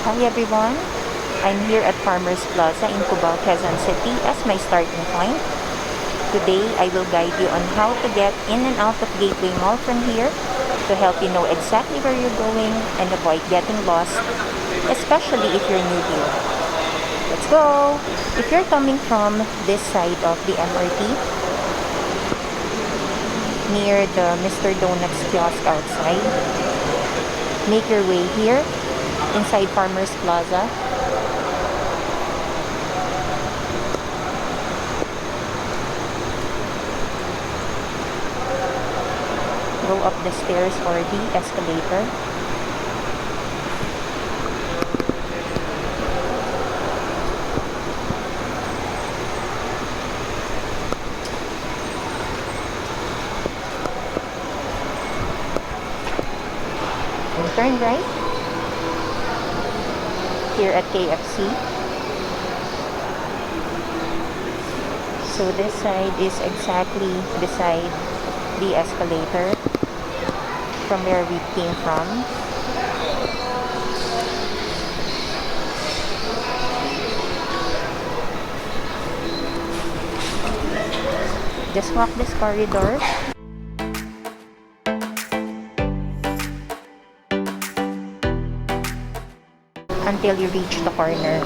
Hi everyone, I'm here at Farmers Plaza in Cubao, Quezon City as my starting point. Today, I will guide you on how to get in and out of Gateway Mall from here to help you know exactly where you're going and avoid getting lost, especially if you're new here. Let's go! If you're coming from this side of the MRT, near the Mr. Donuts kiosk outside, make your way here inside Farmers Plaza. Go up the stairs or the escalator. And turn right here at KFC. So this side is exactly beside the escalator from where we came from. Just walk this corridor until you reach the corner.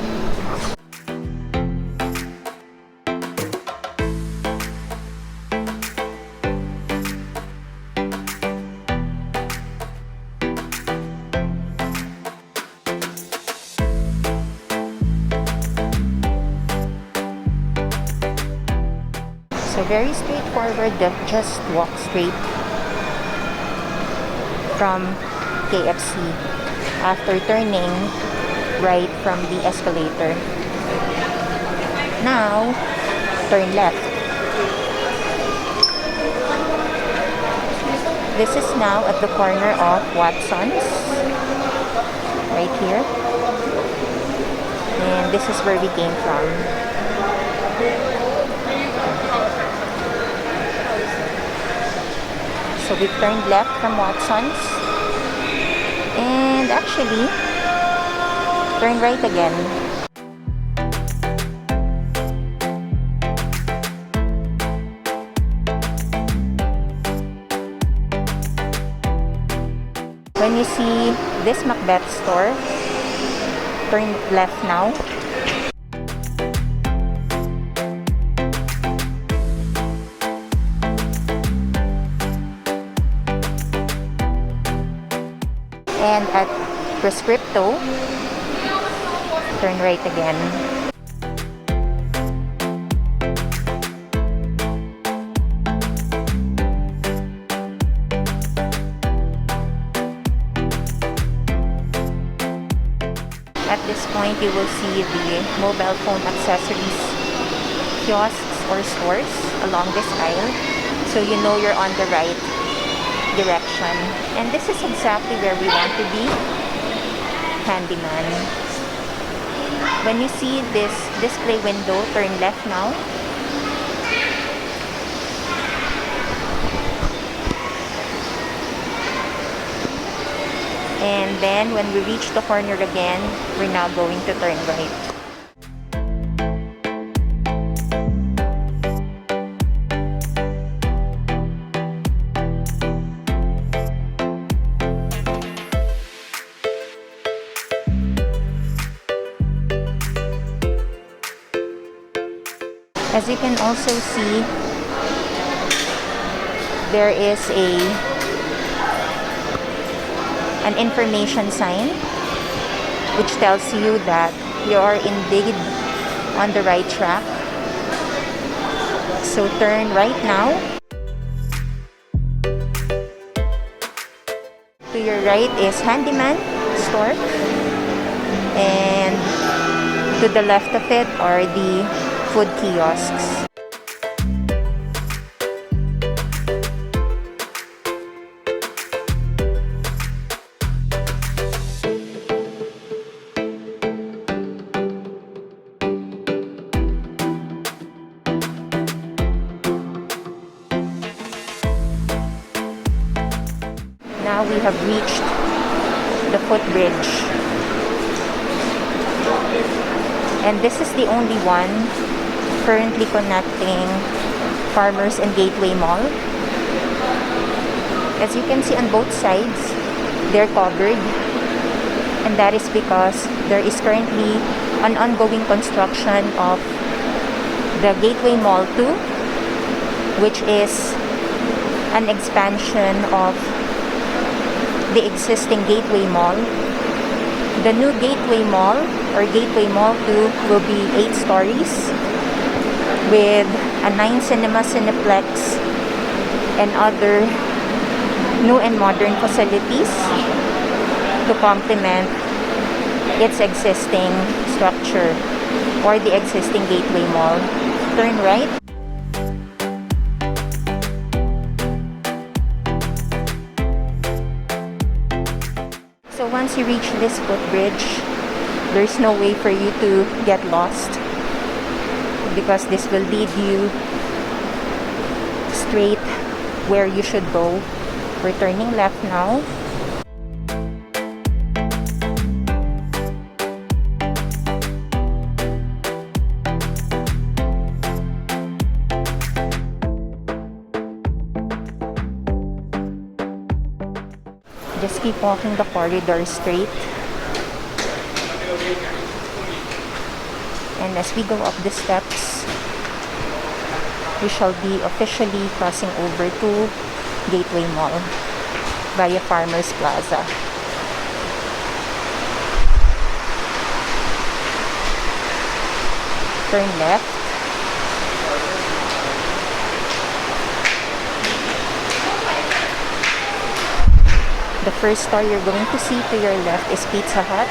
So very straightforward, just walk straight from KFC after turning right from the escalator. Now, turn left. This is now at the corner of Watson's, right here. And this is where we came from. So we turned left from Watson's and actually turn right again. When you see this Macbeth store, turn left now. And at Prescripto, turn right again. At this point, you will see the mobile phone accessories kiosks or stores along this aisle, so you know you're on the right direction. And this is exactly where we want to be. Handyman. When you see this display window, turn left now. And then when we reach the corner again, we're now going to turn right. As you can also see, there is an information sign which tells you that you are indeed on the right track. So turn right now. To your right is Handyman store, and to the left of it are the food kiosks. Now we have reached the footbridge. And this is the only one currently connecting Farmers and Gateway Mall. As you can see on both sides, they're covered. And that is because there is currently an ongoing construction of the Gateway Mall 2, which is an expansion of the existing Gateway Mall. The new Gateway Mall, or Gateway Mall 2, will be 8 stories with a 9 cinema cineplex and other new and modern facilities to complement its existing structure or the existing Gateway Mall. Turn right. So once you reach this footbridge, there's no way for you to get lost because this will lead you straight where you should go. We're turning left now. Just keep walking the corridor straight. And as we go up the steps, we shall be officially crossing over to Gateway Mall via Farmers Plaza. Turn left. The first store you're going to see to your left is Pizza Hut.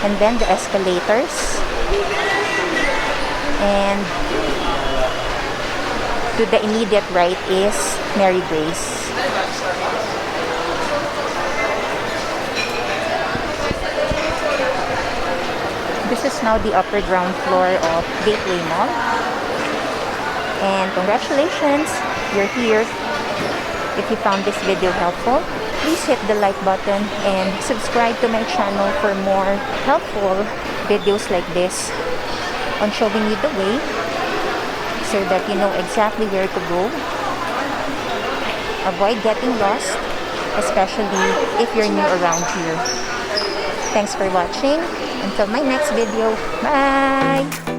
And then the escalators. And to the immediate right is Mary Grace. This is now the upper ground floor of Gateway Mall. And congratulations, you're here. If you found this video helpful, please hit the like button and subscribe to my channel for more helpful videos like this on showing you the way so that you know exactly where to go. Avoid getting lost, especially if you're new around here. Thanks for watching. Until my next video, bye!